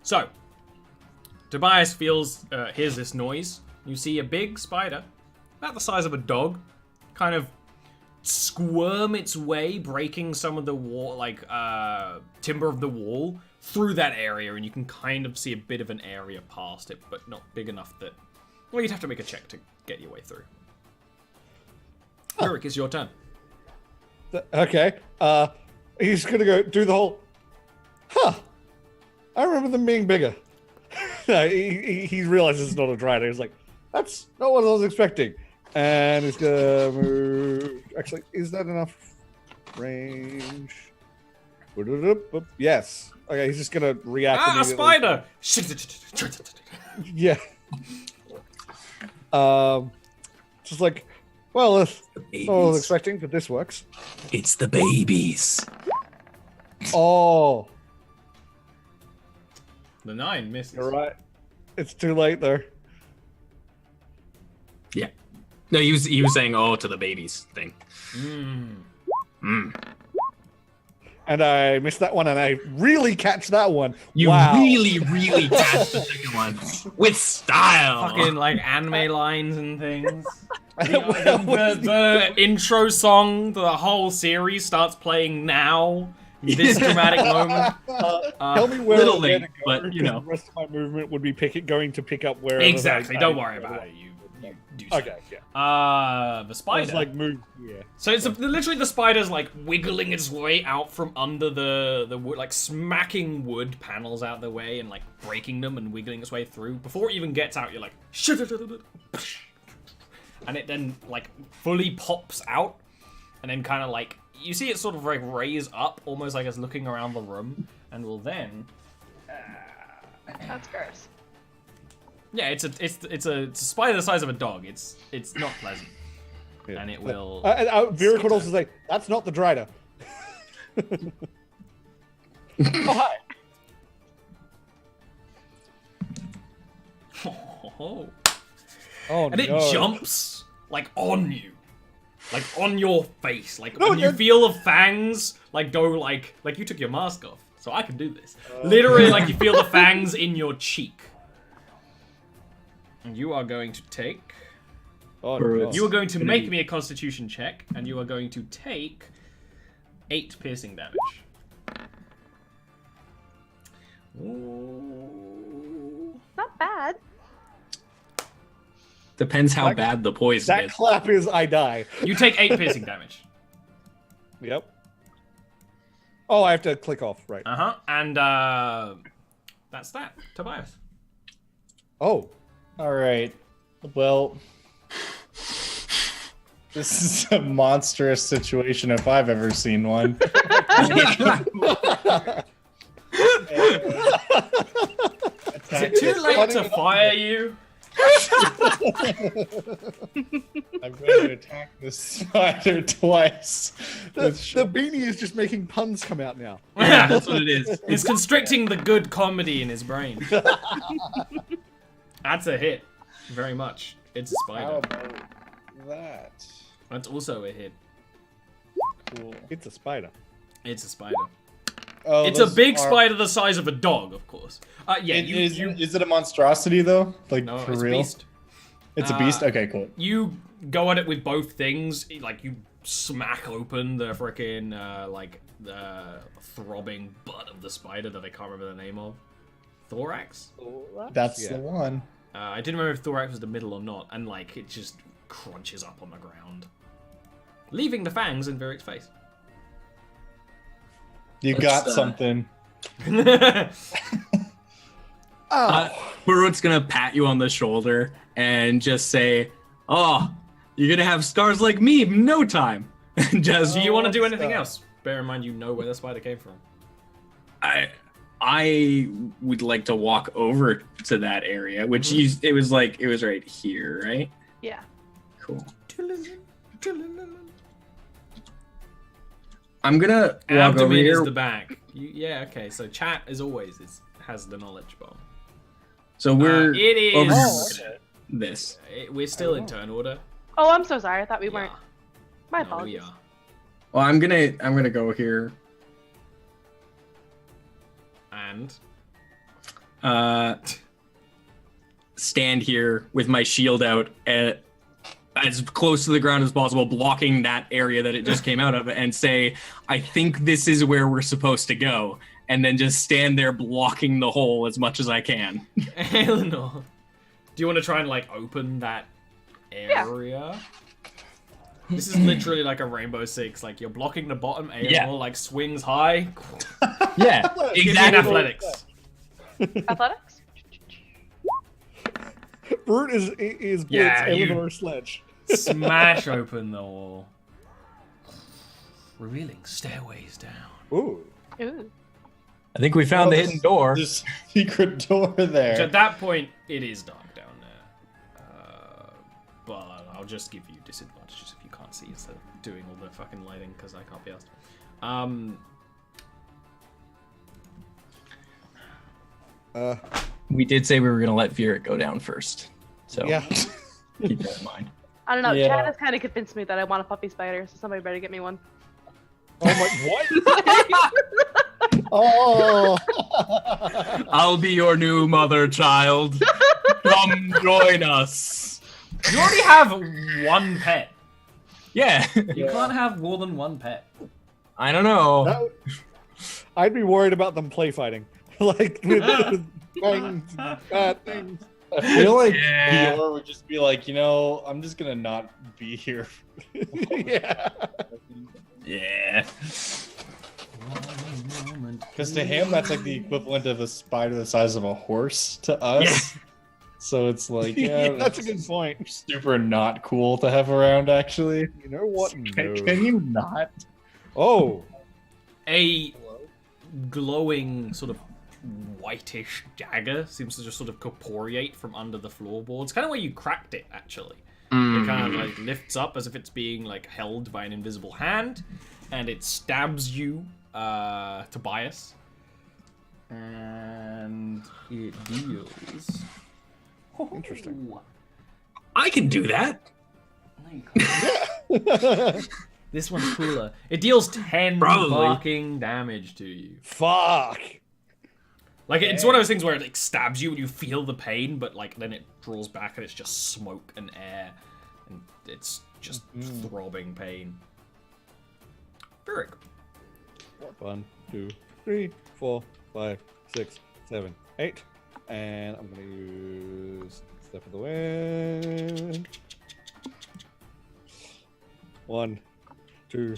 So, Tobias hears this noise. You see a big spider, about the size of a dog, kind of squirm its way, breaking some of the wall, timber of the wall through that area, and you can kind of see a bit of an area past it, but not big enough that... Well, you'd have to make a check to get your way through. Rurik, it's your turn. Okay. He's gonna go do the whole... I remember them being bigger. he realizes it's not a Dryad. He's like, that's not what I was expecting. And he's gonna move... Actually, is that enough range? Yes. Okay, he's just gonna react immediately. A spider! Yeah. Just like, well, if I was expecting, but this works. It's the babies. Oh. The 9 misses. You're right. It's too late there. Yeah. No, he was saying, oh, to the babies thing. And I missed that one, and I really catch that one. You really, really catch the second one. With style. Fucking, anime lines and things. The intro song to the whole series starts playing now. This dramatic moment. Tell me where little I'm late, gonna go, but, you know. the rest of my movement would be going to pick up where. Exactly, don't worry about it. You do so. Okay, yeah. The spider. It's like move. Yeah. So it's literally the spider's wiggling its way out from under the wood, smacking wood panels out the way and breaking them and wiggling its way through. Before it even gets out, you're like, and it then fully pops out, and then kind of you see it sort of raise up, almost like it's looking around the room, and will then. That's gross. Yeah, it's a spider the size of a dog. It's not pleasant. Yeah. And it will. Vera could also say, "That's not the Dryda." Oh hi. Oh and no. it jumps on you, on your face, when you feel the fangs go you took your mask off, so I can do this. Literally, you feel the fangs in your cheek. And you are going to take. Oh, no. You are going to make me a Constitution check, and you are going to take 8 piercing damage. Ooh. Not bad. Depends how bad the poison That is. clap is I die. You take 8 piercing damage. Yep. Oh, I have to click off, right. And that's that. Tobias. Oh. All right. Well, this is a monstrous situation if I've ever seen one. Is it too late to fire you? I'm going to attack this spider twice. The beanie is just making puns come out now. Yeah, that's what it is. It's constricting the good comedy in his brain. That's a hit. Very much. It's a spider. How about that? That's also a hit. Cool. It's a spider. It's a spider. Oh, It's a those big are- spider the size of a dog, of course. Yeah, Is it a monstrosity though? No, For it's real? a beast. It's a beast. Okay, cool. You go at it with both things. You smack open the frickin' the throbbing butt of the spider that I can't remember the name of. Thorax? That's the one. I didn't remember if thorax was the middle or not, and it just crunches up on the ground, leaving the fangs in Viric's face. You got something. Barut's gonna pat you on the shoulder and just say, "Oh, you're gonna have scars like me in no time." Just Do you want to do anything else? Bear in mind, you know where the spider came from. I would like to walk over to that area, which it was right here, right? Yeah. Cool. I'm gonna walk over Abdomen here. is the back. Yeah, okay. So chat, as always, has the knowledge bomb. So we're It is. over Oh, here. This. We're still in turn order. Oh, I'm so sorry. I thought we weren't. Yeah. My No, we apologies. are. Well, I'm gonna go here. And stand here with my shield out as close to the ground as possible, blocking that area that it just came out of, and say, I think this is where we're supposed to go. And then just stand there blocking the hole as much as I can. Eleanor, do you want to try and like open that area? This is literally like a Rainbow Six. Like you're blocking the bottom. Eleanor like swings high. Yeah, Give me an exactly. athletics. Athletics? Brute is Blitz, Yeah, you- Eleanor Sledge. Smash open the wall, revealing stairways down. Ooh. Ooh. I think we found the hidden door. There's a secret door So there. at that point, it is dark down there. But I'll just give you disadvantages if you can't see instead of doing all the fucking lighting because I can't be asked. We did say we were going to let Vieric go down first. So Yeah. keep that in mind. I don't know. Yeah. Chad has kind of convinced me that I want a puppy spider, so somebody better get me one. Oh my, what? Oh. I'll be your new mother, child. Come join us. You already have one pet. Yeah. You can't have more than one pet. I don't know. That would- I'd be worried about them play fighting. Like, with things, bad things. I feel like Yeah. Dior would just be like, you know, I'm just gonna not be here. Yeah. Yeah. Because to him, that's like the equivalent of a spider the size of a horse to us. Yeah. So it's like, Yeah, yeah, that's a good point. super not cool to have around, actually. You know what? Can No. you not? Oh. A glowing sort of whitish dagger seems to just sort of corporeate from under the floorboards. Kind of where you cracked it, actually. It kind of like lifts up as if it's being like held by an invisible hand, and it stabs you, Tobias. And it deals. Interesting. I can do that. This one's cooler. It deals 10 Probably. fucking damage to you. Fuck. Like, it's one of those things where it like stabs you and you feel the pain, but like then it draws back and it's just smoke and air. And it's just throbbing pain. Vieric. 1, 2, 3, 4, 5, 6, 7, 8. And I'm gonna use Step of the Wind. 1, 2,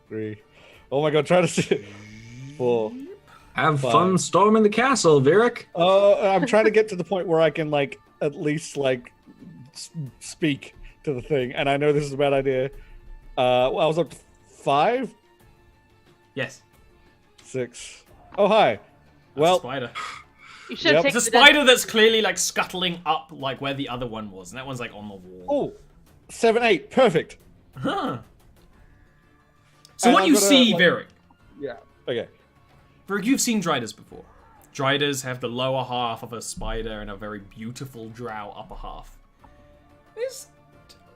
3. Oh my god, try to see. 4. Have Fine. fun storming the castle, Vieric. I'm trying to get to the point where I can like at least like speak to the thing, and I know this is a bad idea. Well, I was up to 5, Yes. 6. Oh hi. That's Well, a spider. You should have Yep. taken It's a the spider that's clearly like scuttling up like where the other one was, and that one's like on the wall. oh, 7, 8, perfect. Huh. So And what I'm you gonna, see, like- Vieric. Yeah. Okay. Vieric, you've seen Driders before. Driders have the lower half of a spider and a very beautiful drow upper half.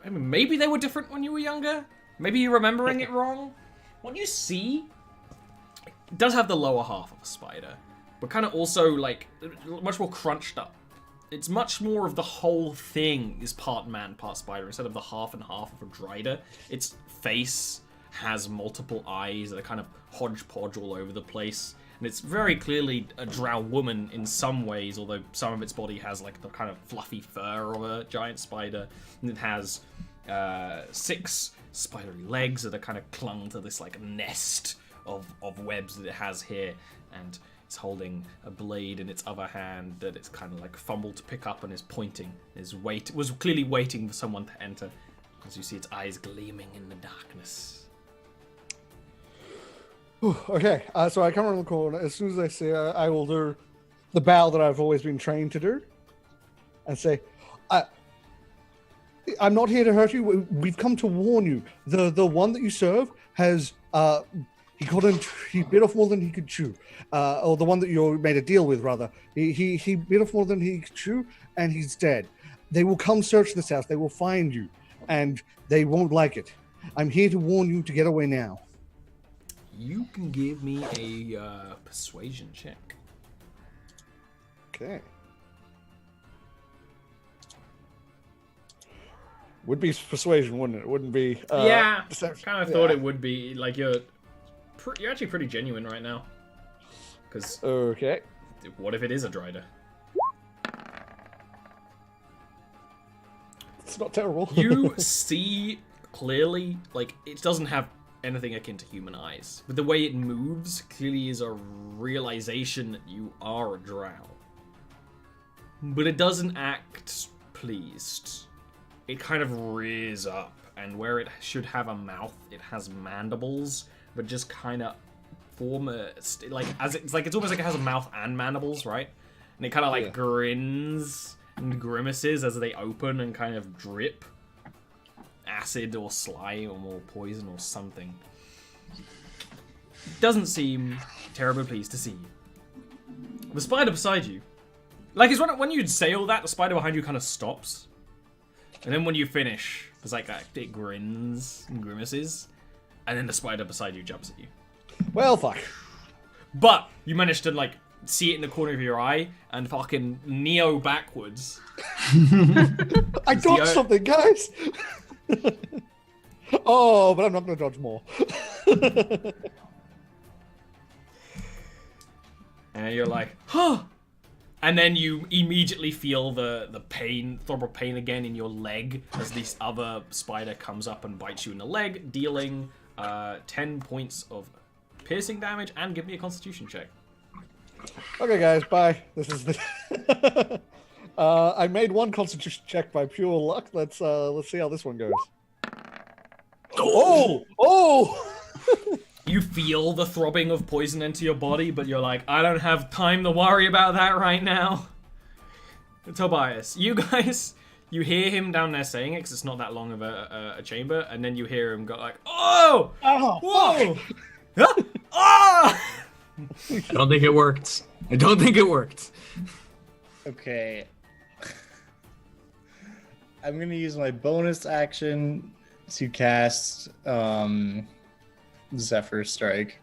I mean, maybe they were different when you were younger. Maybe you're remembering it wrong. What you see, it does have the lower half of a spider, but kind of also like much more crunched up. It's much more of the whole thing is part man, part spider, instead of the half and half of a Drider. Its face has multiple eyes that are kind of hodgepodge all over the place. And it's very clearly a drow woman in some ways, although some of its body has like the kind of fluffy fur of a giant spider. And it has 6 spidery legs that are kind of clung to this like nest of webs that it has here. And it's holding a blade in its other hand that it's kind of like fumbled to pick up and is pointing. Was clearly waiting for someone to enter. As you see its eyes gleaming in the darkness. Okay, so I come around the corner. As soon as I see her, I will do the bow that I've always been trained to do, and say, "I'm not here to hurt you. We've come to warn you. The one that you serve has he bit off more than he could chew, or the one that you made a deal with, rather. He bit off more than he could chew, and he's dead. They will come search this house. They will find you, and they won't like it. I'm here to warn you to get away now." You can give me a persuasion check. Okay. Would be persuasion, wouldn't it? It wouldn't be. Yeah, deception. kind of thought it would be. Like you're actually pretty genuine right now. Because Okay. what if it is a Drider? It's not terrible. You see clearly, like, it doesn't have anything akin to human eyes. But the way it moves clearly is a realization that you are a drow. But it doesn't act pleased. It kind of rears up, and where it should have a mouth, it has mandibles, but just kind of form a it's almost like it has a mouth and mandibles, right? And it kind of like grins and grimaces as they open and kind of drip acid or slime or more poison or something. Doesn't seem terribly pleased to see you. The spider beside you, like, it's when you'd say all that, the spider behind you kind of stops. And then when you finish, it's like that, it grins and grimaces, and then the spider beside you jumps at you. Well, fuck. But you managed to, like, see it in the corner of your eye and fucking neo backwards. I dodged something, guys. Oh, but I'm not going to dodge more. And you're like, huh. And then you immediately feel the pain, throb of pain again in your leg as this other spider comes up and bites you in the leg, dealing 10 points of piercing damage, and give me a constitution check. Okay, guys, bye. This is the. I made one constitution check by pure luck. Let's see how this one goes. Oh! You feel the throbbing of poison into your body, but you're like, I don't have time to worry about that right now. Tobias, you guys, you hear him down there saying it, because it's not that long of a chamber, and then you hear him go like, oh! Whoa! Ah! I don't think it worked. I don't think it worked. Okay. I'm gonna use my bonus action to cast Zephyr Strike.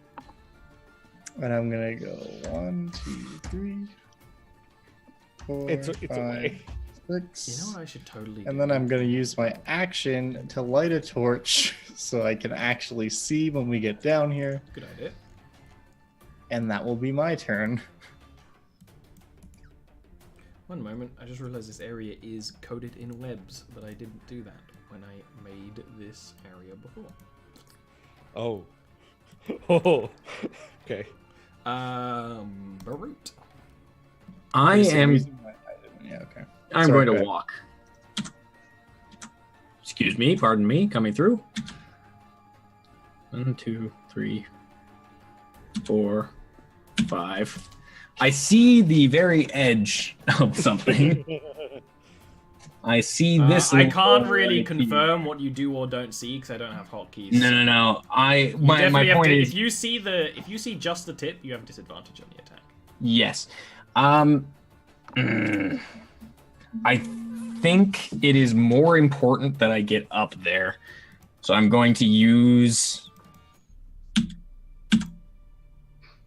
And I'm gonna go 1, 2, 3, 4, It's 5, away. 6. You know what I should totally do? And then I'm gonna use my action to light a torch so I can actually see when we get down here. Good idea. And that will be my turn. One moment, I just realized this area is coated in webs, but I didn't do that when I made this area before. Oh. Oh. Okay. Barut. I am. Yeah, okay. I'm Sorry, going to go ahead. walk. Excuse me, pardon me, coming through. 1, 2, 3, 4, 5. I see the very edge of something. I see this. I can't really little- confirm what you do or don't see because I don't have hotkeys. No. My Definitely have point to, is, if you see just the tip, you have a disadvantage on the attack. yes. I think it is more important that I get up there. So I'm going to use.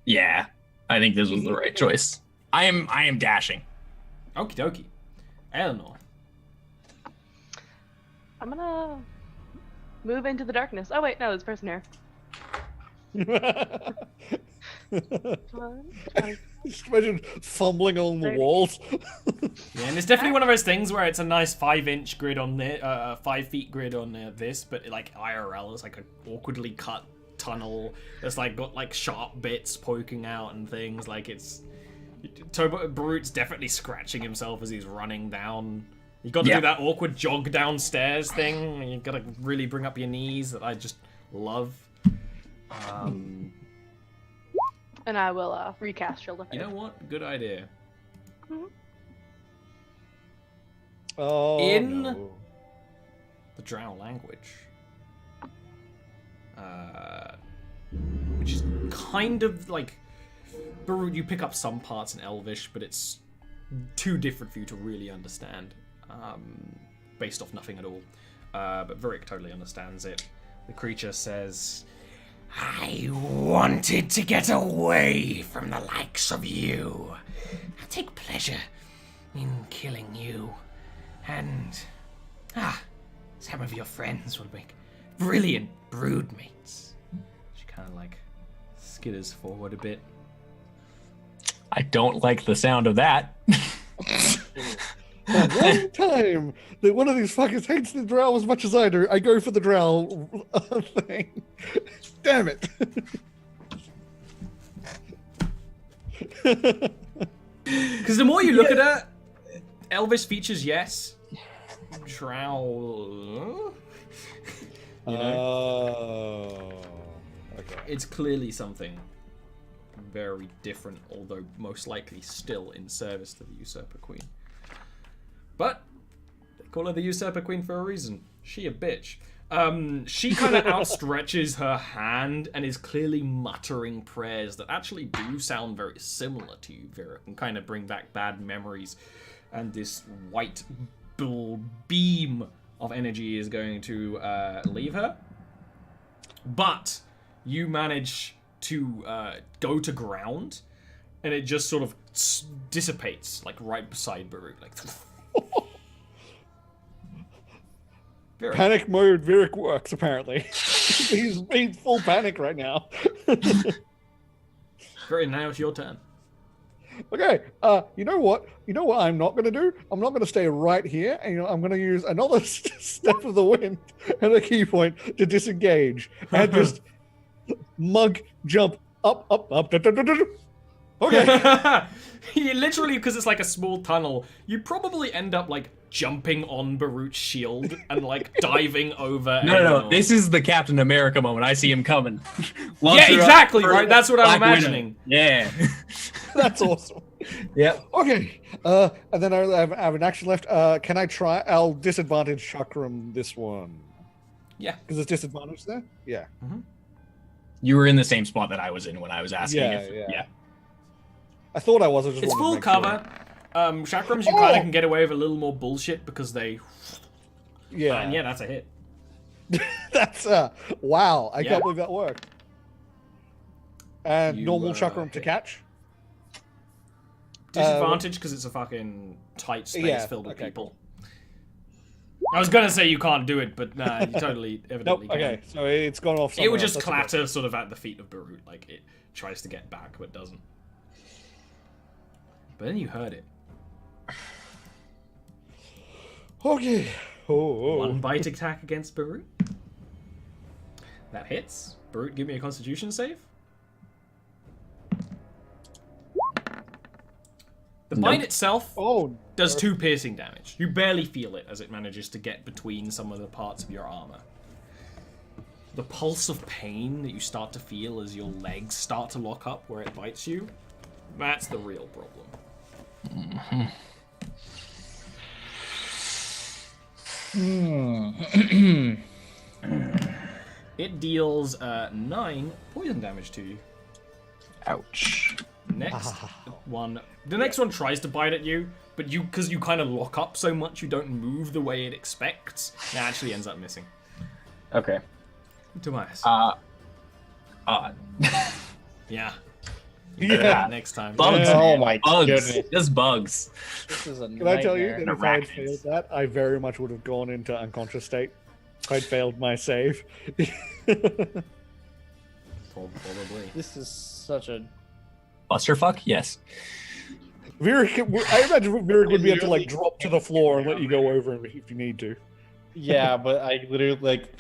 Yeah, I think this was the right choice. I am dashing. Okie dokie. Eleanor. I'm gonna move into the darkness. Oh wait, no, there's a person here. Just imagine fumbling on the 30. walls. Yeah, and it's definitely one of those things where it's a nice 5-inch grid on there, 5 feet grid on this, but like IRL is like an awkwardly cut tunnel that's like got like sharp bits poking out and things. Like it's Barut's definitely scratching himself as he's running down. You got to do that awkward jog downstairs thing. And you got to really bring up your knees that I just love. And I will recast Shield of You Faith. know what? Good idea. Oh, In- no. The Drow language. Which is kind of like Barut, you pick up some parts in Elvish, but it's too different for you to really understand, based off nothing at all. But Varric totally understands it. The creature says, I wanted to get away from the likes of you. I take pleasure in killing you. And, some of your friends will make brilliant broodmates. She kind of like skitters forward a bit. I don't like the sound of that. One time that one of these fuckers hates the drow as much as I do, I go for the drow thing. Damn it. Because the more you look at her, Elvis features, yes. Drow. You know? Oh. Okay. It's clearly something very different, although most likely still in service to the Usurper Queen. But they call her the Usurper Queen for a reason. She a bitch. She kind of outstretches her hand and is clearly muttering prayers that actually do sound very similar to you, Vera, and kind of bring back bad memories. And this white beam of energy is going to leave her. But you manage to go to ground, and it just sort of dissipates, like right beside Baruch. Like, Panic mode Virik works, apparently. he's full panic right now. Very, now it's your turn. Okay, you know what? You know what I'm not going to do? I'm not going to stay right here, and I'm going to use another step of the wind and a key point to disengage and just mug jump up. Okay. You literally, because it's like a small tunnel, you probably end up like jumping on Baruch's shield and like diving over. No. This is the Captain America moment. I see him coming. Yeah, exactly, right? That's what I'm imagining. Yeah. That's awesome. Yep. Okay. And then I have an action left. Can I try? I'll disadvantage Chakram this one. Yeah. Because there's disadvantage there? Yeah. Mm-hmm. You were in the same spot that I was in when I was asking. Yeah. I thought I was. I just It's wanted to full make cover. Sure. Chakrams, you kind of can get away with a little more bullshit because they... Yeah. And yeah, that's a hit. That's wow. I can't believe that worked. And normal Chakram to catch. Disadvantage because it's a fucking tight space filled with people. Cool. I was gonna say you can't do it, but nah, you totally evidently Nope. can. Okay, so it's gone off. It would just else. clatter sort of at the feet of Barut, like it tries to get back but doesn't. But then you heard it. Okay. One bite attack against Barut. That hits. Barut, give me a Constitution save. The bite itself does 2 piercing damage. You barely feel it as it manages to get between some of the parts of your armor. The pulse of pain that you start to feel as your legs start to lock up where it bites you, that's the real problem. It deals 9 poison damage to you. Ouch. Next one. The next one tries to bite at you, but because you kind of lock up so much, you don't move the way it expects. It actually ends up missing. Okay. Tobias. Yeah. Yeah. Next time. Bugs. Oh my Bugs. goodness. Just bugs. This is a Can I tell you nightmare. that if I had Arachnids. failed that, I very much would have gone into unconscious state. If I'd failed my save. Probably. This is such a Busterfuck? Yes. Virik, I imagine Virik would be able to like drop to the floor and let you go over him if you need to. yeah, but I literally like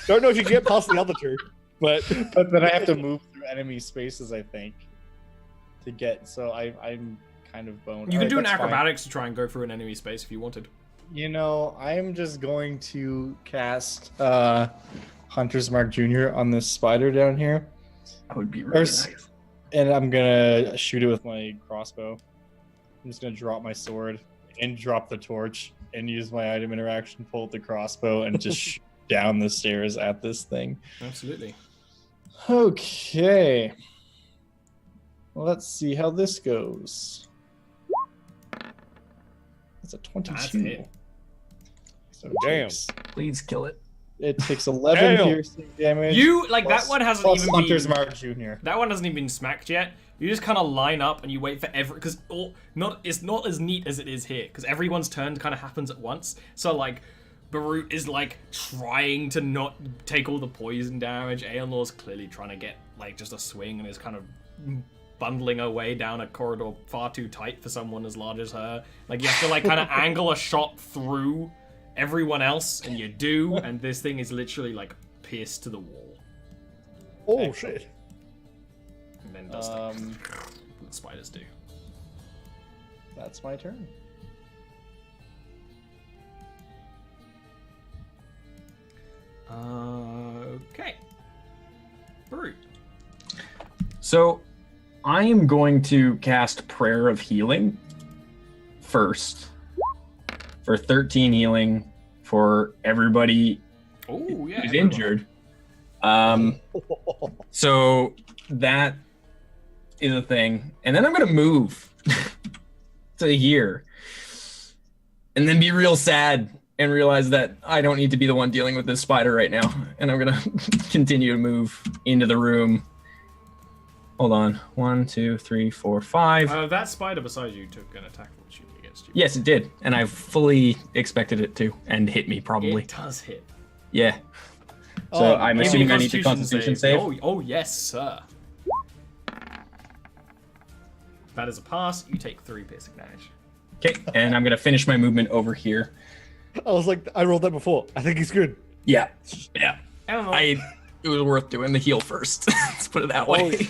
Don't know if you can get past the other two, but then I have to move through enemy spaces. I think to get I'm kind of boned. You can Alright, do an that's fine. acrobatics to try and go through an enemy space if you wanted. You know, I'm just going to cast Hunter's Mark Jr. on this spider down here. That would be really There's- nice. And I'm gonna shoot it with my crossbow. I'm just gonna drop my sword and drop the torch and use my item interaction, pull out the crossbow, and just shoot down the stairs at this thing. Absolutely. Okay. Well, let's see how this goes. That's a 22. That's it. So Damn. takes Please kill it. It takes 11 Damn. piercing damage. You like plus- that one hasn't plus even Hunter's been. Mark Jr. That one hasn't even been smacked yet. You just kind of line up and you wait for because it's not as neat as it is here because everyone's turn kind of happens at once. So like, Barut is like trying to not take all the poison damage. Aeonor's clearly trying to get like just a swing and is kind of bundling her way down a corridor far too tight for someone as large as her. Like you have to like kind of angle a shot through everyone else, and you do, and this thing is literally like pierced to the wall. Oh shit! And then does like, what spiders do. That's my turn. Okay. Brute. So, I am going to cast Prayer of Healing first for 13 healing for everybody Oh yeah. who's everyone. injured. So that is a thing, and then I'm gonna move to here, and then be real sad and realize that I don't need to be the one dealing with this spider right now, and I'm gonna continue to move into the room. Hold on. 1, 2, 3, 4, 5. That spider beside you took an attack roll shooting against you. Yes, it did, and I fully expected it to, and hit me probably. It does hit. Yeah. So Oh, I'm Give me assuming a I need to Constitution save. Oh yes, sir. That is a pass. You take 3 piercing damage. Okay, and I'm gonna finish my movement over here. I was like, I rolled that before. I think he's good. Yeah. I don't know. It was worth doing the heal first. Let's put it that way.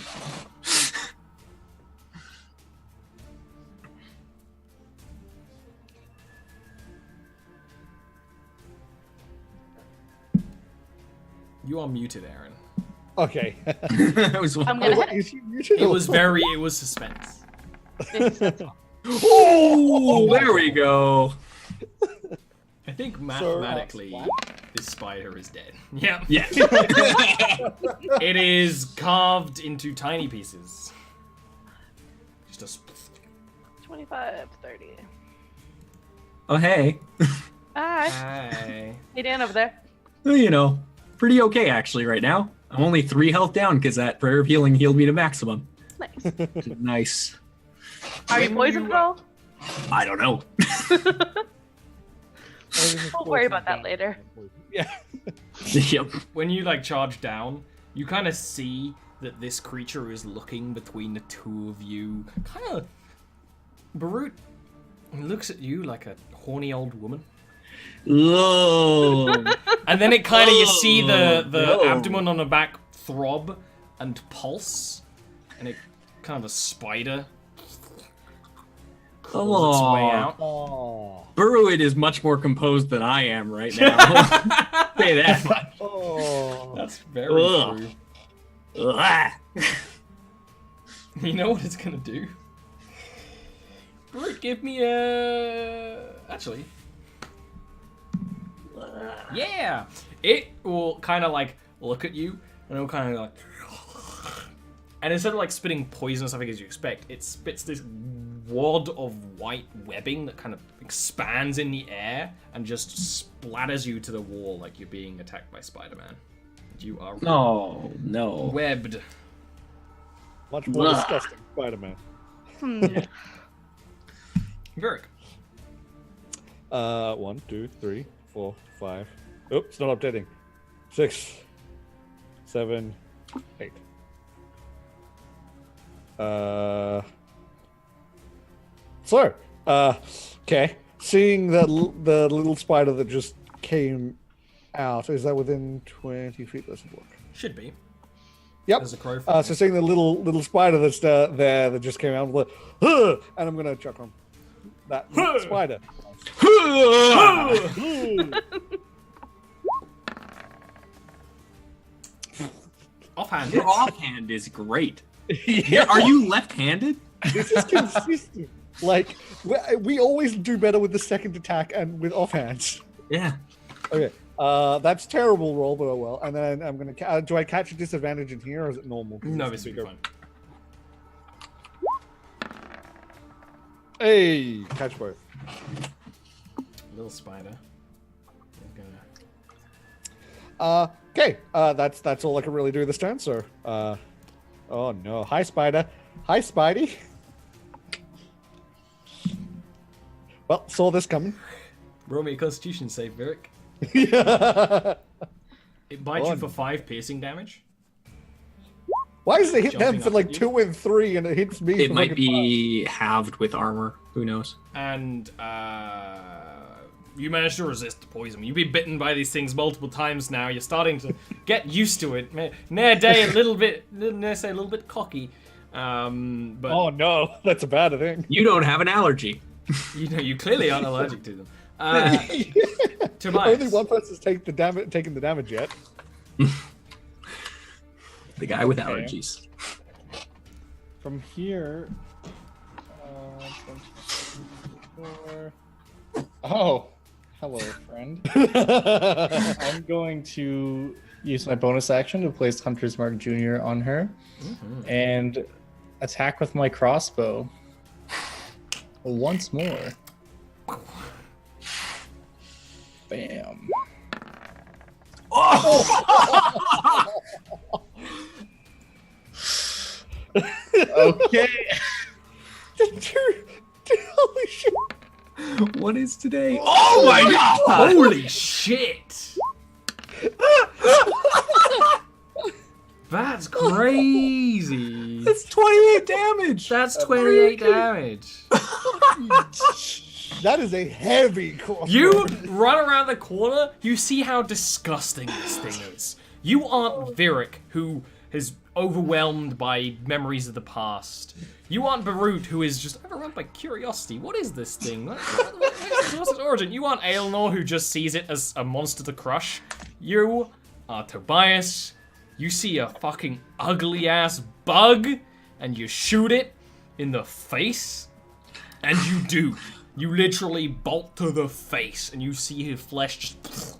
You are muted, Aaron. Okay. It was I'm gonna hit it. You should It was suspense. Oh, there we go. I think mathematically, this spider is dead. Yeah. Yeah. It is carved into tiny pieces. Just a 25, 30. Oh, hey. Hi. Hi. Hey, Dan over there. Well, you know, pretty okay actually right now. I'm only 3 health down because that Prayer of Healing healed me to maximum. Nice. Nice. Are you poisoned at all? I don't know. We'll worry about that later. Yeah. Yep. When you like charge down, you kind of see that this creature is looking between the two of you. Kind of, Barut looks at you like a horny old woman, Oh. and then it kind of you see the no. abdomen on the back throb and pulse, and it kind of a spider crawls its way out. Oh. Burrowid is much more composed than I am right now. Say that much. Oh. That's very Ugh. true. Ugh. You know what it's gonna do? Brute, give me a... Actually. Yeah! It will kind of like look at you, and it will kind of like... And instead of like spitting poisonous stuff as you expect, it spits this wad of white webbing that kind of expands in the air and just splatters you to the wall like you're being attacked by Spider-Man. You are No, no. webbed. Much more Ugh. disgusting, Spider-Man. Virik. 1, 2, 3, 4, 5. Oops, it's not updating. 6, 7, 8. Okay. Seeing that the little spider that just came out, is that within 20 feet? Let's look. Should be. Yep. There's a crow. So seeing the little spider that's there that just came out, I'm like, "Huh!" And I'm gonna chuck on that spider. Offhand. Your offhand is great. Yeah, Are you left-handed? This is consistent. Like we always do better with the second attack and with offhands. Yeah. Okay. That's terrible roll, but oh well. And then I'm gonna. Do I catch a disadvantage in here, or is it normal? No, this will be fine. Hey, catch both. Little spider. Is gonna... Okay, that's all I can really do this turn. So, oh no, hi Spider, hi Spidey. Well, saw this coming. Roll me a Constitution save, Virik. Yeah. It bites Oh, you for 5 piercing damage. Why does it hit them Jumping for up like at you. 2 and 3, and it hits me? It for might fucking be halved with armor. Who knows? And you managed to resist the poison. You've been bitten by these things multiple times now. You're starting to get used to it. Nair Day a little bit cocky. But Oh no, that's a bad thing. You don't have an allergy. you know you clearly aren't allergic to them. Tobias. Only one person's taken the damage yet. The guy with Okay. allergies. From here. 24. Oh, hello, friend. I'm going to use my bonus action to place Hunter's Mark Jr. on her and attack with my crossbow once more. Bam. Okay. Holy shit. What is today? Oh my god! Holy shit! That's crazy. That's 28 damage! That's 28 damage. That is a heavy crossbow. You run around the corner, you see how disgusting this thing is. You aren't Virik, who is overwhelmed by memories of the past. You aren't Barut, who is just overrun by curiosity. What is this thing? What's its origin? You aren't Aelnor, who just sees it as a monster to crush. You are Tobias. You see a fucking ugly-ass bug, and you shoot it in the face, and you do. You literally bolt to the face, and you see her flesh just...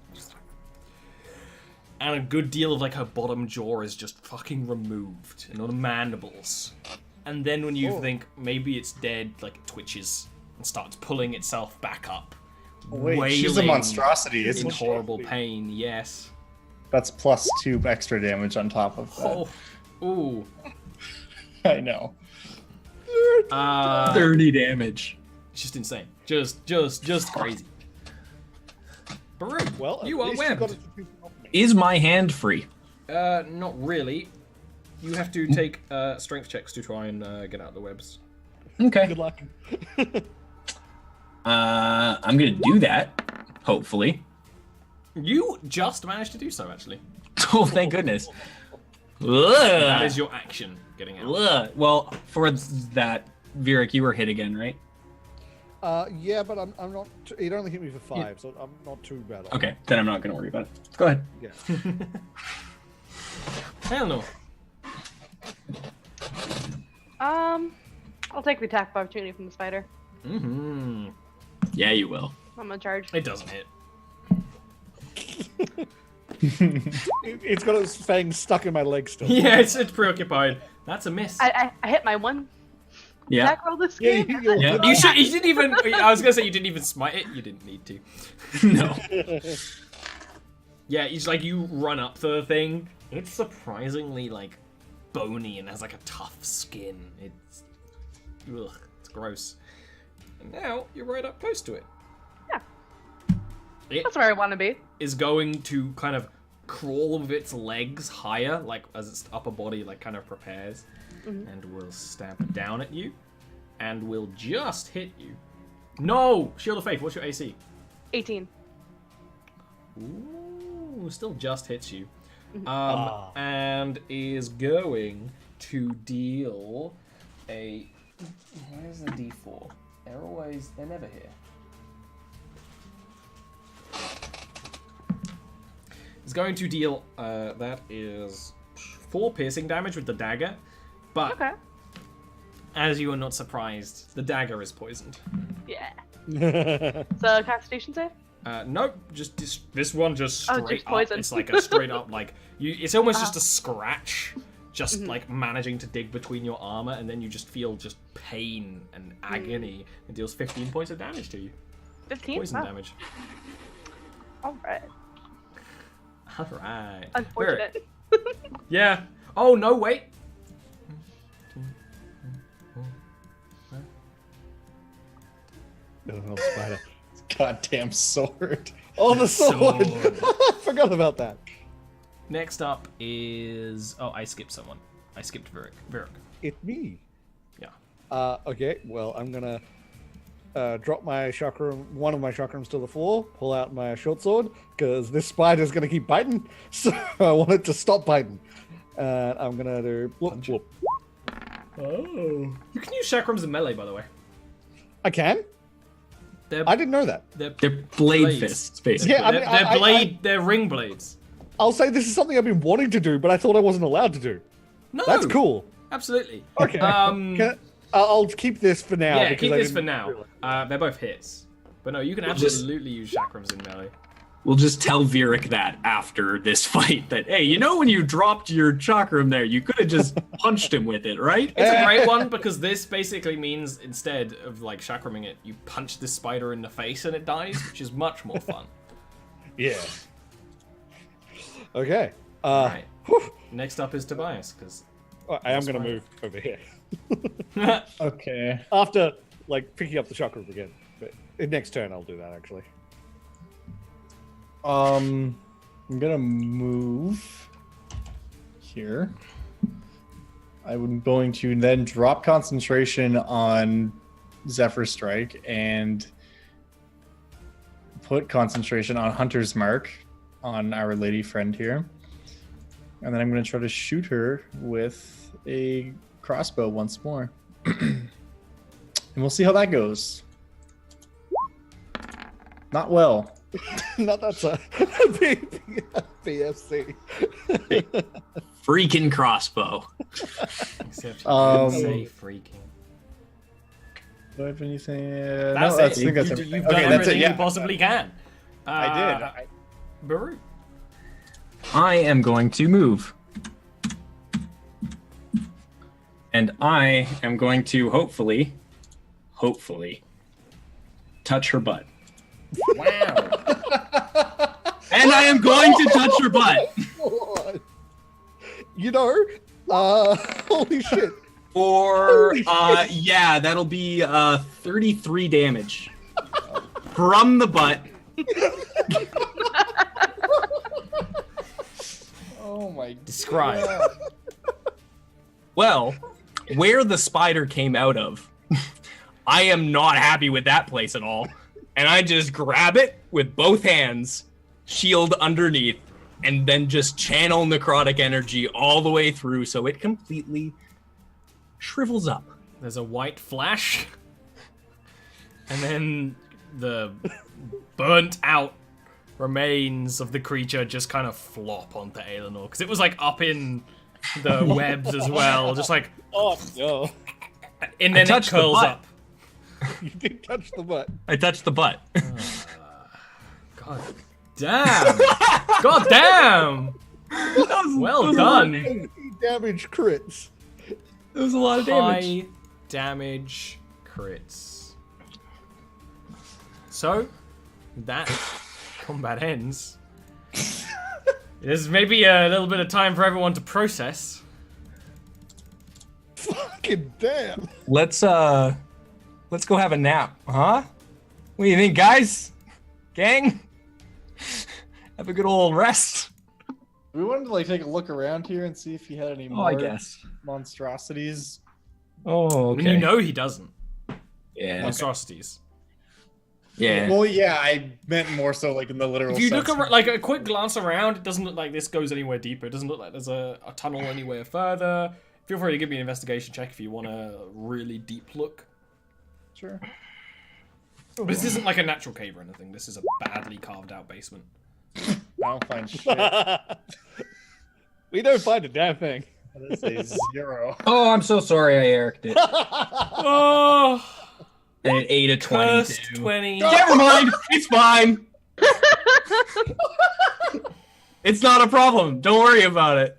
And a good deal of, like, her bottom jaw is just fucking removed, and all the mandibles. And then when you think maybe it's dead, like, it twitches and starts pulling itself back up. wait, She's a wailing monstrosity, in isn't she? horrible pain, yes. That's plus 2 extra damage on top of that. Oh, ooh. I know. 30 damage. It's just insane. Just crazy. Baruch, Well, at you are least got webbed. it to keep off me. Is my hand free? Not really. You have to take strength checks to try and get out the webs. Okay. Good luck. I'm gonna do that, hopefully. You just managed to do so, actually. Oh, thank goodness. That is your action, getting out. Ugh. Well, for that, Virik, you were hit again, right? Yeah, but I'm not. It only hit me for 5, so I'm not too bad off. Okay, then I'm not gonna worry about it. Go ahead. Yeah. Hell no. I'll take the attack of opportunity from the spider. Mm-hmm. Yeah, you will. I'm gonna charge. It doesn't hit. It's got its fangs stuck in my leg still. Yeah, it's preoccupied. That's a miss. I hit my one Yeah. attack roll this Yeah, game. Yeah. You didn't even. I was gonna say you didn't even smite it. You didn't need to. No. Yeah, it's like you run up to the thing. It's surprisingly like bony and has like a tough skin. It's gross. And now you're right up close to it. Yeah. It That's where I want to be. is going to kind of crawl with its legs higher, like as its upper body like kind of prepares, and will stamp down at you, and will just hit you. No! Shield of Faith, what's your AC? 18. Ooh, still just hits you. Ah. And is going to deal a... Where's the D4? They're always... They're never here. It's going to deal... that is 4 piercing damage with the dagger. But, Okay. as you are not surprised, the dagger is poisoned. Yeah. So Constitution save? Nope, just this one just straight just up. poison. It's like a straight up like it's almost just a scratch, just like managing to dig between your armor, and then you just feel just pain and agony. It deals 15 points of damage to you. 15? Poison Wow. damage. Alright. All right. Unfortunate. Yeah. Oh no! Wait. Oh, spider. Goddamn sword. Oh, the sword! Sword. I forgot about that. Next up is. Oh, I skipped someone. I skipped Virik. It's me. Yeah. Okay, well, I'm gonna drop my chakram, one of my chakrams to the floor, pull out my short sword, because this spider's gonna keep biting, so I want it to stop biting. And I'm gonna do whoop, whoop. Oh. You can use chakrams in melee, by the way. I can? They're, I didn't know that. they're They're blade blades. fists, basically. Yeah, I mean, they're blade. They're ring blades. I'll say this is something I've been wanting to do, but I thought I wasn't allowed to do. No. That's cool. Absolutely. Okay. Um. I'll keep this for now. Yeah, because keep I this for didn't now. realize. They're both hits. But no, you can We'll just- absolutely use chakrams in melee. We'll just tell Virik that after this fight that, hey, you know when you dropped your chakram there, you could have just punched him with it, right? It's a great one because this basically means instead of like chakraming it, you punch the spider in the face and it dies, which is much more fun. Yeah. Okay. Right. Whew. Next up is Tobias, because I am going to move over here. Okay. After, like, picking up the chakram again. But next turn, I'll do that, actually. I'm gonna move here. I'm going to then drop concentration on Zephyr Strike and put concentration on Hunter's Mark on our lady friend here. And then I'm going to try to shoot her with a crossbow once more. And we'll see how that goes. Not well. Not that's a BFC. Freaking crossbow. except you didn't say freaking. Do I have anything? That's no, it. I think that's You've everything. done Okay, that's everything it. Yeah, you possibly can. I did. Baru. I am going to move. And I am going to hopefully, touch her butt. Wow. And I am going to touch her butt. You know, holy shit. For, yeah, that'll be 33 damage. From the butt. Oh my Describe. God. Well, where the spider came out of, I am not happy with that place at all. And I just grab it with both hands, shield underneath, and then just channel necrotic energy all the way through so it completely shrivels up. There's a white flash. And then the burnt out remains of the creature just kind of flop onto Aelinor. Because it was like up in the webs as well. Just like, Oh, no. and then it touched the curls butt. up. You did touch the butt. I touched the butt. God damn. God damn. Well done. Damage crits. That was a lot of damage. High damage crits. So, that combat ends. There's maybe a little bit of time for everyone to process. Fucking damn. Let's go have a nap, huh? What do you think, guys? Gang? Have a good old rest. We wanted to like take a look around here and see if he had any more I guess. monstrosities. Oh, And you know he doesn't. Yeah. Monstrosities. Yeah. Well, yeah, I meant more so like in the literal If you sense. look around, like a quick glance around, it doesn't look like this goes anywhere deeper. It doesn't look like there's a tunnel anywhere further. Feel free to give me an investigation check if you want a really deep look. Sure. But this isn't like a natural cave or anything. This is a badly carved out basement. I don't find shit. We don't find a damn thing. That is a 0. Oh, I'm so sorry I Eric'd it. Oh, And it ate a cursed 22. 20. Never mind. It's fine. It's not a problem. Don't worry about it.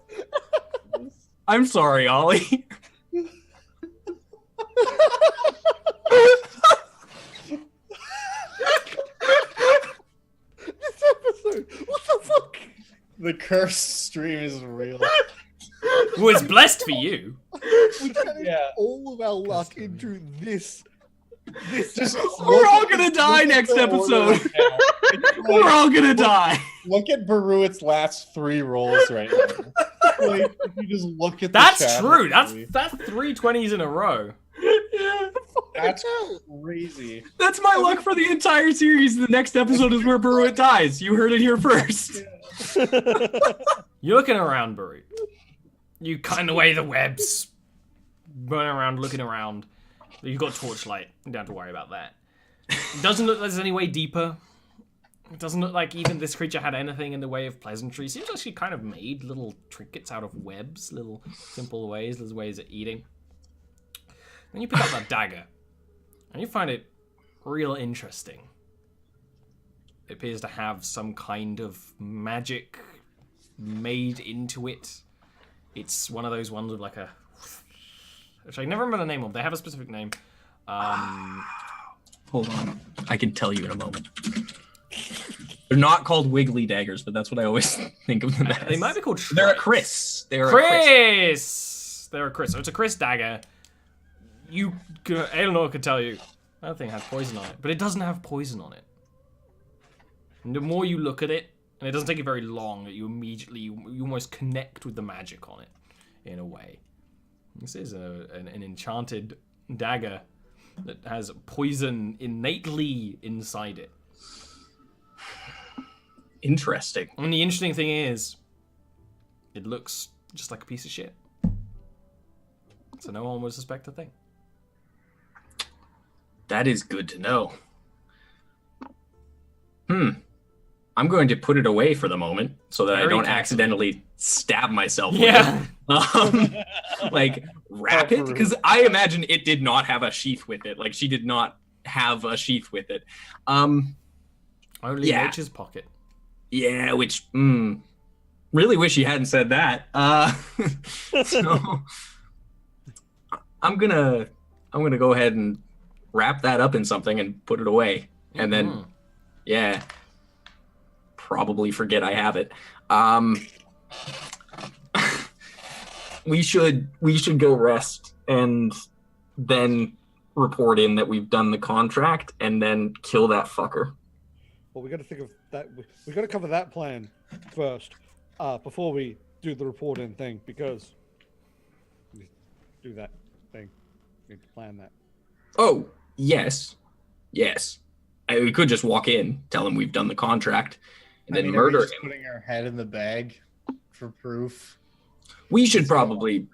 I'm sorry, Ollie. This episode. What the fuck? The cursed stream is real. Well, it's blessed for you. We channeled Yeah. all of our luck into this. Just We're all gonna die next episode. We're all gonna die. Look at Baruit's last 3 rolls right now. Like, if you just look at the That's chat true. history, That's 3 20s in a row. Yeah. that's crazy. That's my luck for the entire series. The next episode is where Baruit dies. You heard it here first. You're looking around, Baru. You cutting away the webs, running around, looking around. You've got torchlight. You don't have to worry about that. It doesn't look like there's any way deeper. It doesn't look like even this creature had anything in the way of pleasantry. Seems like she kind of made little trinkets out of webs, little simple ways, little ways of eating. Then you pick up that dagger, and you find it real interesting. It appears to have some kind of magic made into it. It's one of those ones with like a... which I never remember the name of. They have a specific name. Hold on. I can tell you in a moment. They're not called wiggly daggers, but that's what I always think of them as. They might be called shrikes. They're a Chris. They're a Chris! They're a Chris. So it's a Chris dagger. Eleanor could tell you that thing has poison on it, but it doesn't have poison on it. And the more you look at it, and it doesn't take you very long, that you immediately, you almost connect with the magic on it, in a way. This is an enchanted dagger that has poison innately inside it. Interesting. And the interesting thing is, it looks just like a piece of shit. So no one would suspect a thing. That is good to know. I'm going to put it away for the moment so that I don't accidentally stab myself with it. Like, wrap it? Because I imagine it did not have a sheath with it. Like, she did not have a sheath with it. Only Nature's pocket. Yeah, which, really wish you hadn't said that. So, I'm gonna go ahead and wrap that up in something and put it away. And then, probably forget I have it. We should go rest and then report in that we've done the contract and then kill that fucker. Well, we got to think of that. We got to cover that plan first before we do the report-in thing, because we do that thing. We need to plan that. Oh, yes. We could just walk in, tell him we've done the contract, and then murder him. Putting our head in the bag for proof. We should probably...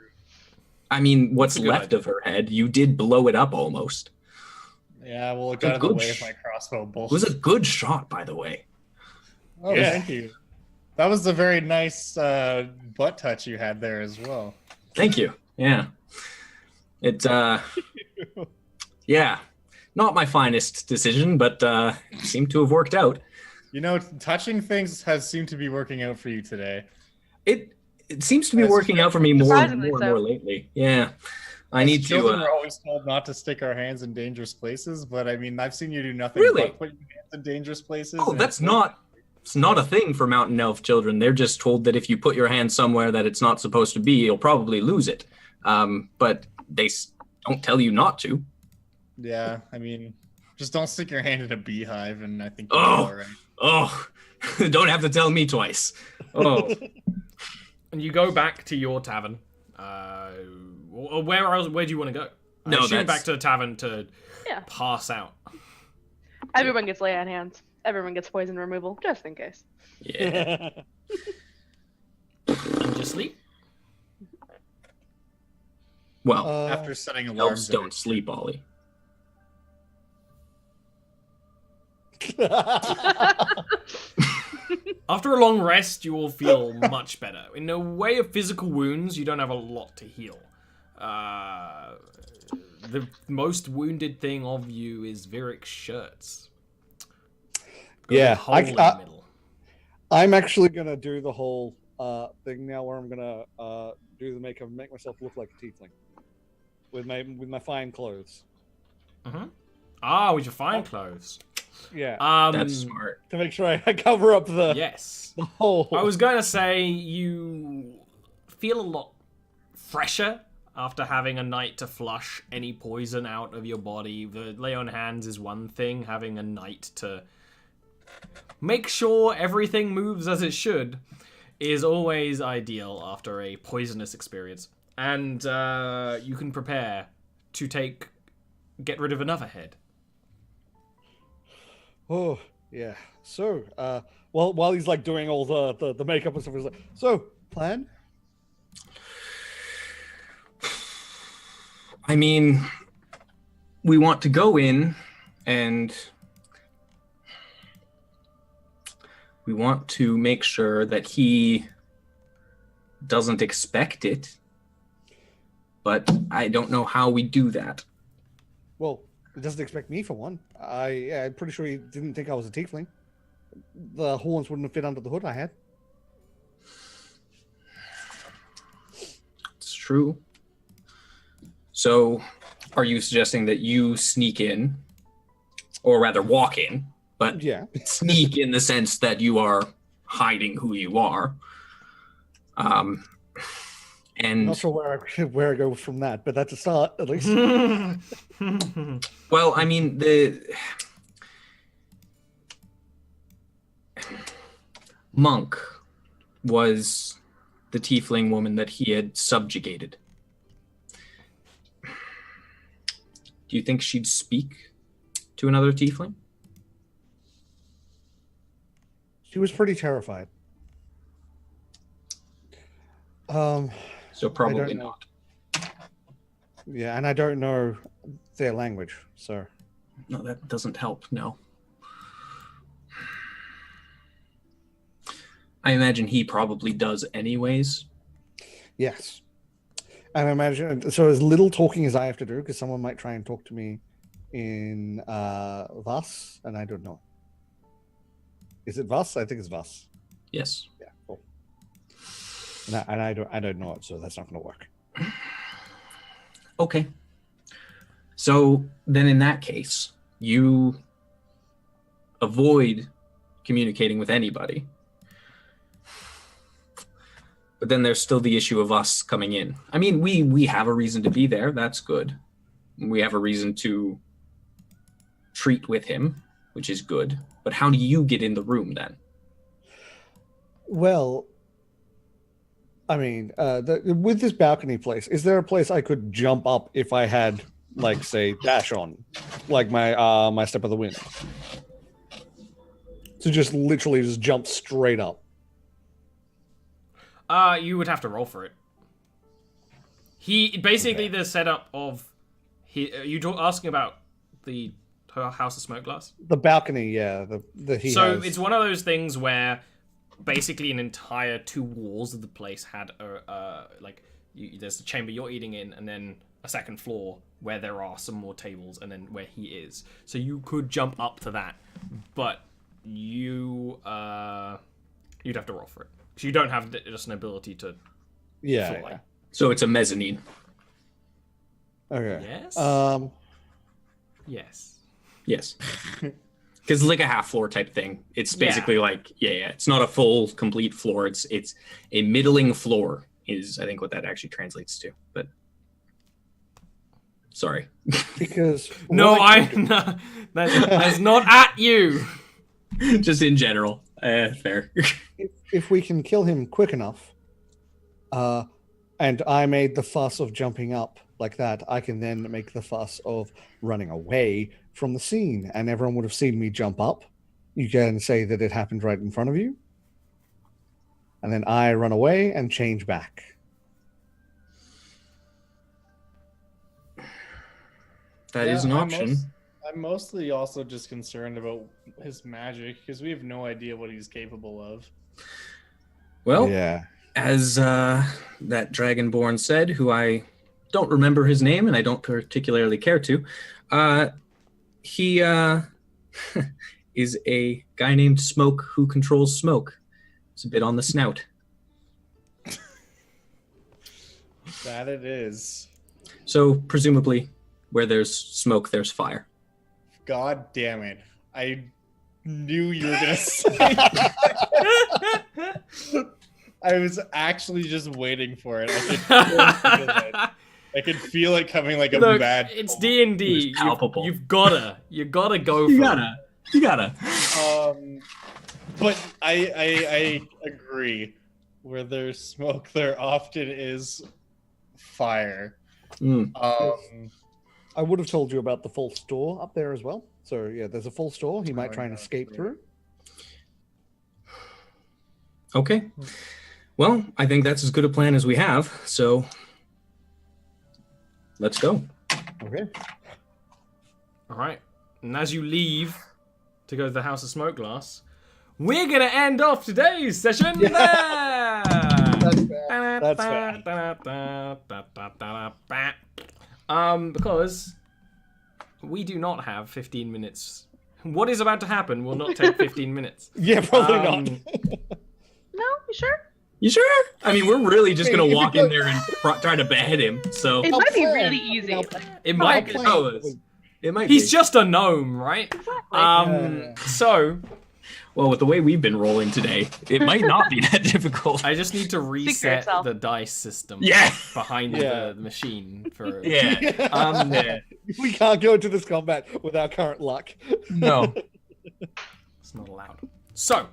I mean, what's left of her head? You did blow it up almost. Yeah, well, it got in the way of my crossbow bolt. It was a good shot, by the way. Oh, thank you. That was a very nice butt touch you had there as well. Thank you. Yeah. It, yeah. Not my finest decision, but it seemed to have worked out. You know, touching things has seemed to be working out for you today. It seems to be working out for me more and Surprisingly more lately. Yeah. I need to... Children are always told not to stick our hands in dangerous places, but I mean, I've seen you do nothing but put your hands in dangerous places. Oh, that's not... It's not a thing for mountain elf children. They're just told that if you put your hand somewhere that it's not supposed to be, you'll probably lose it. But they don't tell you not to. Yeah, I mean, just don't stick your hand in a beehive, and I think you'll be all right. Oh, don't have to tell me twice. Oh. And you go back to your tavern. Where do you want to go? I assume back to the tavern to pass out. Everyone gets lay on hands. Everyone gets poison removal, just in case. Yeah. And just sleep. Well, after setting alarms, elves don't sleep, Ollie. After a long rest, you will feel much better. In the way of physical wounds, you don't have a lot to heal. The most wounded thing of you is Viric's shirts. I'm actually gonna do the whole thing now, where I'm gonna do the makeup and make myself look like a tiefling with my fine clothes. With your fine clothes. Yeah. That's smart. To make sure I cover up the Yes. hole. I was going to say you feel a lot fresher after having a night to flush any poison out of your body. The lay on hands is one thing. Having a night to make sure everything moves as it should is always ideal after a poisonous experience. And you can prepare to get rid of another head. Oh, yeah. So, while he's like doing all the makeup and stuff, he's like, so, plan? I mean, we want to go in and we want to make sure that he doesn't expect it. But I don't know how we do that. Well, he doesn't expect me for one. I'm pretty sure he didn't think I was a tiefling. The horns wouldn't have fit under the hood I had. It's true. So, are you suggesting that you sneak in, or rather walk in, but Yeah. sneak in the sense that you are hiding who you are? And Not sure where I go from that, but that's a start, at least. well, I mean, the monk was the tiefling woman that he had subjugated. Do you think she'd speak to another tiefling? She was pretty terrified. So probably know. not. Yeah, and I don't know their language, so. No, that doesn't help, no. I imagine he probably does anyways. Yes. And I imagine, so as little talking as I have to do, because someone might try and talk to me in Vas, and I don't know. Is it Vas? I think it's Vas. Yes. Yeah, cool. And I don't know it, so that's not going to work. Okay. So then in that case, you avoid communicating with anybody. But then there's still the issue of us coming in. I mean, we have a reason to be there. That's good. We have a reason to treat with him, which is good. But how do you get in the room then? Well, I mean, with this balcony place, is there a place I could jump up if I had, like, say, dash on, like my step of the wind, to just literally just jump straight up? You would have to roll for it. He basically the setup of asking about the House of Smoke Glass. The balcony, yeah. It's one of those things where basically an entire two walls of the place had there's the chamber you're eating in, and then a second floor where there are some more tables, and then where he is. So you could jump up to that, but you'd have to roll for it. So you don't have just an ability to fly. Yeah. So it's a mezzanine. Okay. Yes? Yes. Yes. Because it's like a half floor type thing. It's basically it's not a full complete floor. It's a middling floor is I think what that actually translates to. But sorry. Because that's not at you. Just in general. Fair. if we can kill him quick enough, and I made the fuss of jumping up like that, I can then make the fuss of running away from the scene, and everyone would have seen me jump up. You can say that it happened right in front of you, and then I run away and change back. That is an option. I'm mostly also just concerned about his magic, because we have no idea what he's capable of. Well, Yeah. as that Dragonborn said, who I don't remember his name and I don't particularly care to, he is a guy named Smoke who controls smoke. It's a bit on the snout. That it is. So presumably, where there's smoke, there's fire. God damn it. I knew you were gonna say. I was actually just waiting for it. I could feel it coming like a Look, bad. it's D&D. It was palpable. You've gotta go for You it. gotta. But I agree. Where there's smoke, there often is fire. I would have told you about the false door up there as well. So yeah, there's a false door. He might try and escape through. Okay. Well, I think that's as good a plan as we have. So let's go. Okay. All right. And as you leave to go to the House of Smoke Glass, we're gonna end off today's session there. That's bad. Because we do not have 15 minutes. What is about to happen will not take 15 minutes. Yeah, probably not. No, you sure? You sure? I mean, we're really just gonna If walk you in there and try to behead him. So It might be really easy. It might be. it might He's be. just a gnome, right? Exactly. So Well, with the way we've been rolling today, it might not be that difficult. I just need to reset yourself. the dice system behind Yeah. the machine for Yeah. yeah. We can't go into this combat with our current luck. No. It's not allowed. So,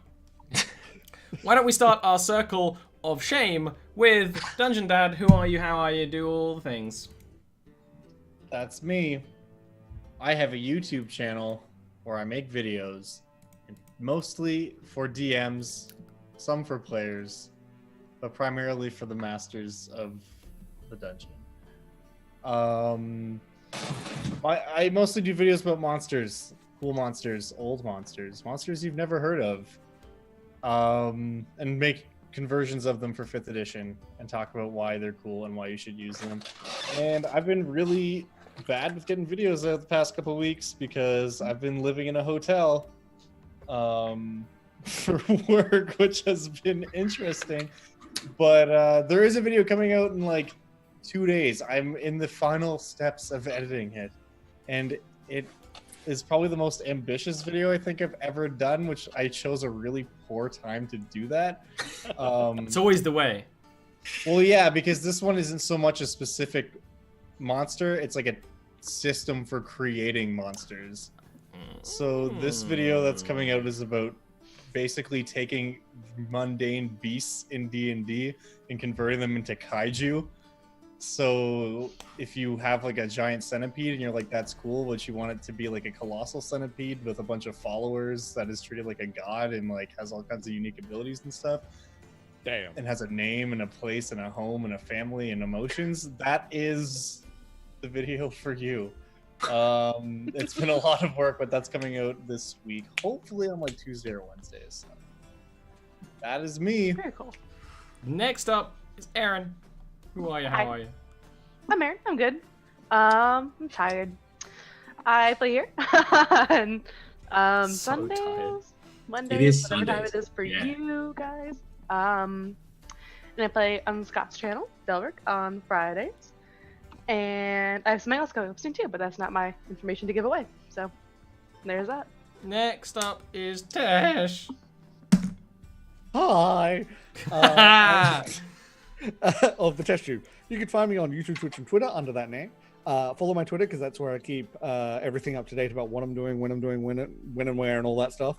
why don't we start our circle of shame with Dungeon Dad? Who are you? How are you? Do all the things. That's me. I have a YouTube channel where I make videos, mostly for DMs, some for players, but primarily for the masters of the dungeon. I mostly do videos about monsters, cool monsters, old monsters, monsters you've never heard of, and make conversions of them for 5th edition and talk about why they're cool and why you should use them. And I've been really bad with getting videos out the past couple weeks because I've been living in a hotel for work, which has been interesting. But there is a video coming out in like 2 days. I'm in the final steps of editing it, and it is probably the most ambitious video I think I've ever done, which I chose a really poor time to do that. It's always the way. Well, yeah, because this one isn't so much a specific monster, it's like a system for creating monsters. So this video that's coming out is about basically taking mundane beasts in D&D and converting them into kaiju. So if you have like a giant centipede and you're like, that's cool, but you want it to be like a colossal centipede with a bunch of followers that is treated like a god and like has all kinds of unique abilities and stuff. Damn. And has a name and a place and a home and a family and emotions, that is the video for you. It's been a lot of work, but that's coming out this week, hopefully on like Tuesday or Wednesday. So that is me. Very cool. Next up is Aaron. Who are you? How Hi. are you? I'm Erin. I'm good. I'm tired. I play here. And So Sundays, tired. Mondays, It is whatever time Sundays. it is for Yeah. you guys. And I play on Scott's channel, Delric, on Fridays. And I have something else coming up soon too, but that's not my information to give away. So there's that. Next up is Tash. Hi. Of the test tube. You can find me on YouTube, Twitch, and Twitter under that name. Follow my Twitter because that's where I keep everything up to date about what I'm doing, when I'm doing, when and where, and all that stuff.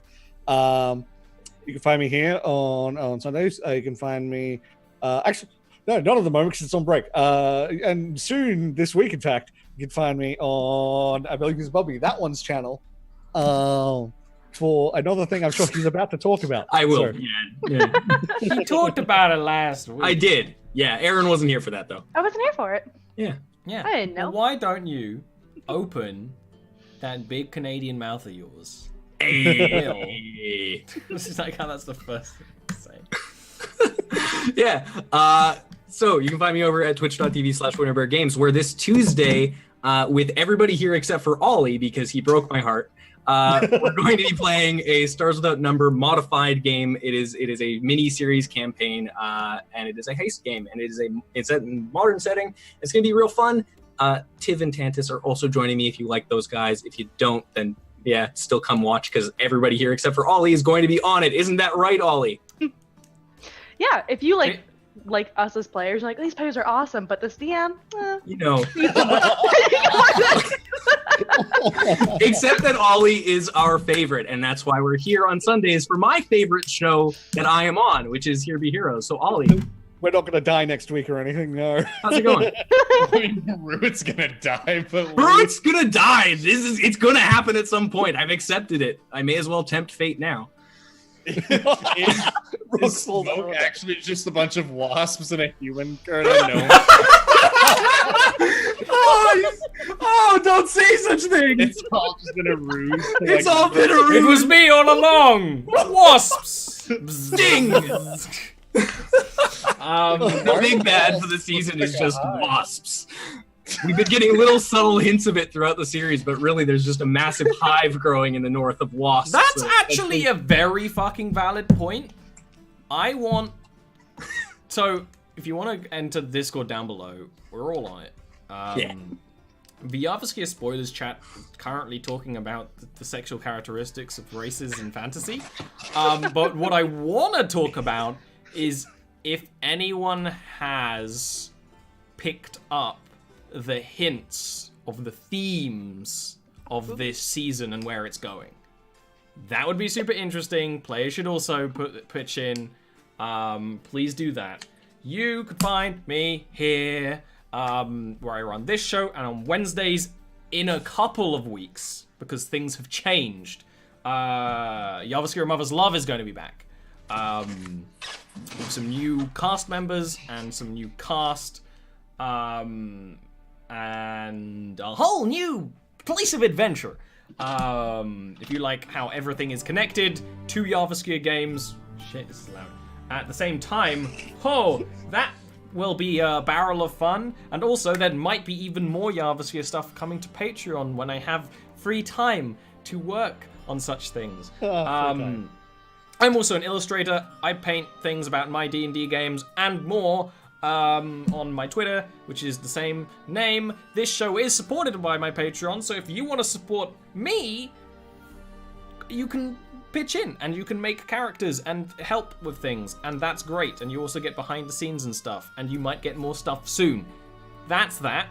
You can find me here on Sundays. You can find me actually no, not at the moment because it's on break. And soon this week, in fact, you can find me on I believe it's Bobby, that one's channel. For another thing I'm sure he's about to talk about. I will. So, Yeah. He talked about it last week. I did. Yeah, Aaron wasn't here for that though. I wasn't here for it. Yeah. Yeah. I didn't know. Why don't you open that big Canadian mouth of yours? Hey. This is like how that's the first thing to say. Yeah. So you can find me over at twitch.tv/WinterbergGames, where this Tuesday, with everybody here except for Ollie, because he broke my heart, we're going to be playing a Stars Without Number modified game. It is a mini series campaign, and it is a heist game, and it's a modern setting. It's going to be real fun. Tiv and Tantus are also joining me if you like those guys. If you don't, then yeah, still come watch because everybody here except for Ollie is going to be on it. Isn't that right, Ollie? Yeah, if you like us as players, like these players are awesome, but this DM, You know, needs some except that Ollie is our favorite, and that's why we're here on Sundays for my favorite show that I am on, which is Here Be Heroes. So Ollie, We're not going to die next week or anything, no. how's it going? I mean, Root's gonna die, but Root's gonna die. It's gonna happen at some point. I've accepted it. I may as well tempt fate now. Is smoke actually just a bunch of wasps and a human or a gnome? Oh, don't say such things. It's all just been a ruse. It's all been a It ruse. was me all along! Wasps! Sting. The big Um, bad for the season is just wasps. We've been getting little subtle hints of it throughout the series, but really there's just a massive hive growing in the north of wasps. that's So- actually a very fucking valid point. I want... So, if you want to enter Discord down below, we're all on it. Yeah. The Jarviskjir spoilers chat is currently talking about the sexual characteristics of races in fantasy. But what I want to talk about is if anyone has picked up the hints of the themes of this season and where it's going. That would be super interesting. Players should also pitch in. Please do that. You could find me here, where I run this show, and on Wednesdays in a couple of weeks, because things have changed. Jarviskjir Mother's Love is going to be back. With some new cast members and some new cast, and a whole new place of adventure. If you like how everything is connected to Jarviskjir games, shit, this is loud. At the same time, that will be a barrel of fun, and also there might be even more Jarviskjir stuff coming to Patreon when I have free time to work on such things. I'm also an illustrator. I paint things about my D&D games and more on my Twitter, which is the same name. This show is supported by my Patreon, so if you want to support me, you can pitch in and you can make characters and help with things, and that's great. And you also get behind the scenes and stuff, and you might get more stuff soon. That's that.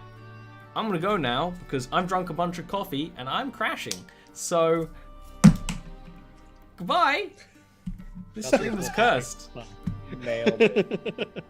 I'm gonna go now because I've drunk a bunch of coffee and I'm crashing. So, goodbye. This stream was cursed. Nailed it.